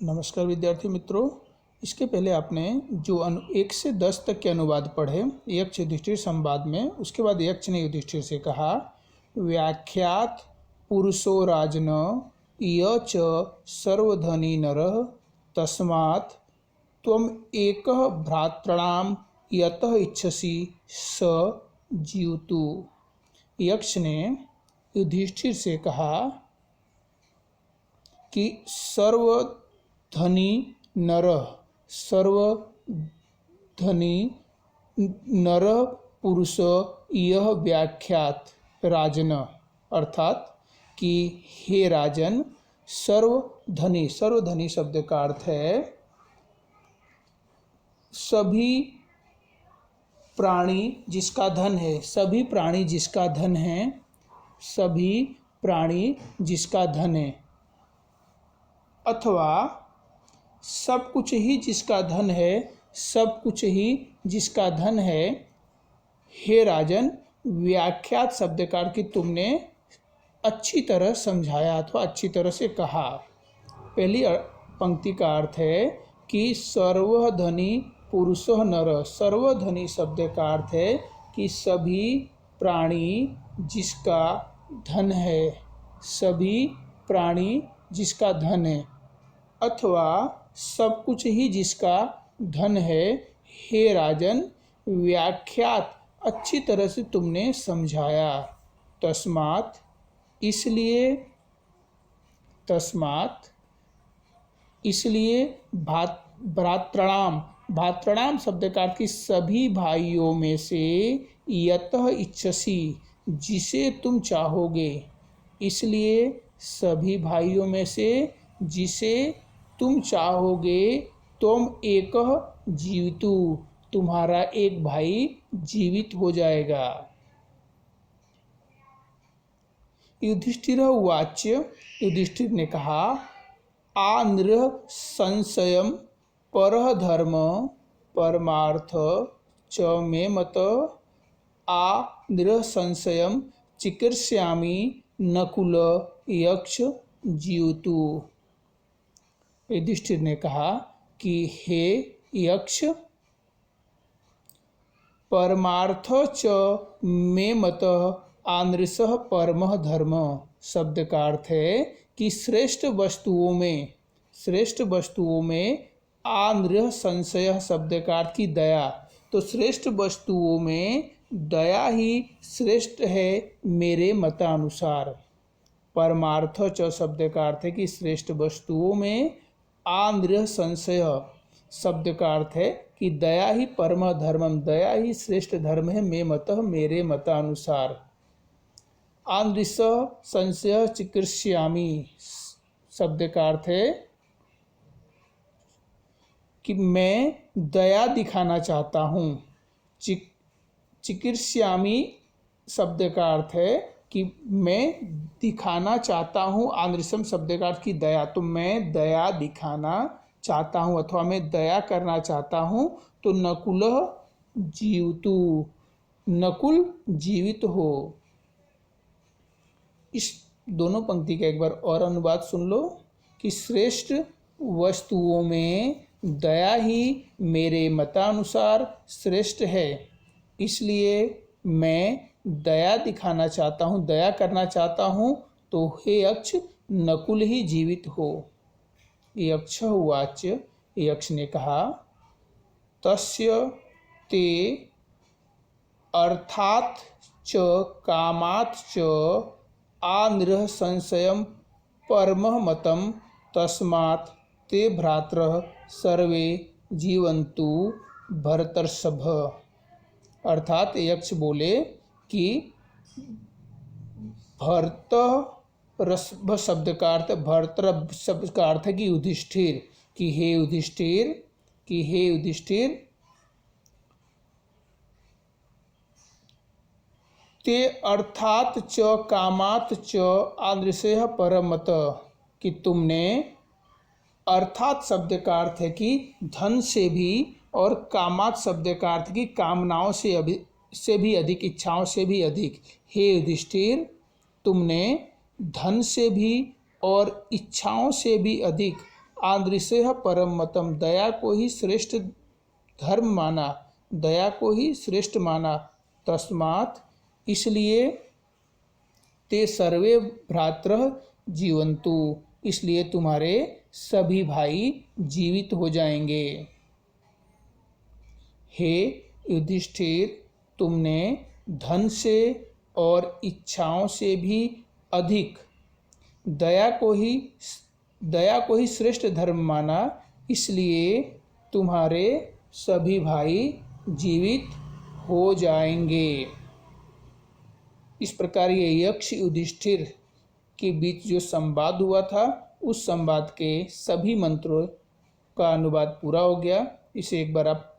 नमस्कार विद्यार्थी मित्रों। इसके पहले आपने जो 1 से 10 तक के अनुवाद पढ़े यक्ष युधिष्ठिर संवाद में, उसके बाद यक्ष ने युधिष्ठिर से कहा, व्याख्यात पुरुषो राजन य च सर्वधनी नरः तस्मात् त्वम एकः भ्रातॄणां यतः इच्छसि स जीवतु। यक्ष ने युधिष्ठिर से कहा कि सर्वधनी नर पुरुष यह व्याख्यात राजन, अर्थात कि हे राजन, सर्वधनी शब्द का अर्थ है सभी प्राणी जिसका धन है, सभी प्राणी जिसका धन है, सभी प्राणी जिसका धन है, अथवा सब कुछ ही जिसका धन है, सब कुछ ही जिसका धन है। हे राजन, व्याख्यात शब्द का अर्थ कि तुमने अच्छी तरह समझाया अथवा अच्छी तरह से कहा। पहली पंक्ति का अर्थ है कि सर्वधनी पुरुषो नर। सर्वधनी शब्द का अर्थ है कि सभी प्राणी जिसका धन है, सभी प्राणी जिसका धन है, अथवा सब कुछ ही जिसका धन है। हे राजन, व्याख्यात अच्छी तरह से तुमने समझाया। तस्मात् इसलिए भ्रातॄणाम शब्द का अर्थ कि सभी भाइयों में से यतः इच्छसि, जिसे तुम चाहोगे, इसलिए सभी भाइयों में से जिसे तुम चाहोगे, तुम एकः जीवितु, तुम्हारा एक भाई जीवित हो जाएगा। युधिष्ठिर उवाच, युधिष्ठिर ने कहा, आ नृह संशयम परः धर्म परमार्थ च मे मत आ नृह संशयम चिकीर्ष्यामि नकुल यक्ष जीवतु। युधिष्ठिर ने कहा कि हे यक्ष, परमार्थ च मे मत आनृषः परमः धर्म शब्द का अर्थ है कि श्रेष्ठ वस्तुओं में आनृह संशय शब्द का अर्थ की दया। तो श्रेष्ठ वस्तुओं में दया ही श्रेष्ठ है मेरे मतानुसार। परमार्थ च शब्द का अर्थ है कि श्रेष्ठ वस्तुओं में आनृह संशय शब्द का अर्थ है कि दया ही परम धर्मम, दया ही श्रेष्ठ धर्म है मे मतः, मेरे मतानुसार। आनृष संशय चिकीर्ष्यामि शब्द का अर्थ है कि मैं दया दिखाना चाहता हूँ। चिकीर्ष्यामि शब्द का अर्थ है कि मैं दिखाना चाहता हूँ। आनृषम शब्द का अर्थ की दया, तो मैं दया दिखाना चाहता हूँ अथवा मैं दया करना चाहता हूँ। तो नकुलः जीवतु, नकुल जीवित हो। इस दोनों पंक्ति का एक बार और अनुवाद सुन लो कि श्रेष्ठ वस्तुओं में दया ही मेरे मतानुसार श्रेष्ठ है, इसलिए मैं दया दिखाना चाहता हूँ, दया करना चाहता हूँ। तो हे यक्ष, नकुल ही जीवित हो। यक्ष उवाच, यक्ष ने कहा, तस्य ते अर्थात् च कामात् च आनृह संशयम परमः मतम तस्मात् ते भ्रातरः सर्वे जीवन्तु भरतर्षभ। अर्थात यक्ष बोले कि भरतर्षभ शब्द का अर्थ, भरतर्षभ शब्द का अर्थ है कि युधिष्ठिर, कि हे युधिष्ठिर, ते अर्थात च कामात च आदृशः परमत, कि तुमने, अर्थात शब्द का अर्थ है कि धन से भी, और कामात शब्द का अर्थ की कामनाओं से भी अधिक, इच्छाओं से भी अधिक। हे युधिष्ठिर, तुमने धन से भी और इच्छाओं से भी अधिक आदृशेह परम मतम, दया को ही श्रेष्ठ धर्म माना, दया को ही श्रेष्ठ माना। तस्मात् इसलिए ते सर्वे भ्रातरः जीवन्तु, इसलिए तुम्हारे सभी भाई जीवित हो जाएंगे। हे युधिष्ठिर, तुमने धन से और इच्छाओं से भी अधिक दया को ही श्रेष्ठ धर्म माना, इसलिए तुम्हारे सभी भाई जीवित हो जाएंगे। इस प्रकार ये यक्ष युधिष्ठिर के बीच जो संवाद हुआ था, उस संवाद के सभी मंत्रों का अनुवाद पूरा हो गया। इसे एक बार आप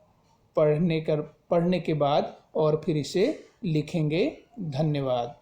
पढ़ने के बाद और फिर इसे लिखेंगे। धन्यवाद।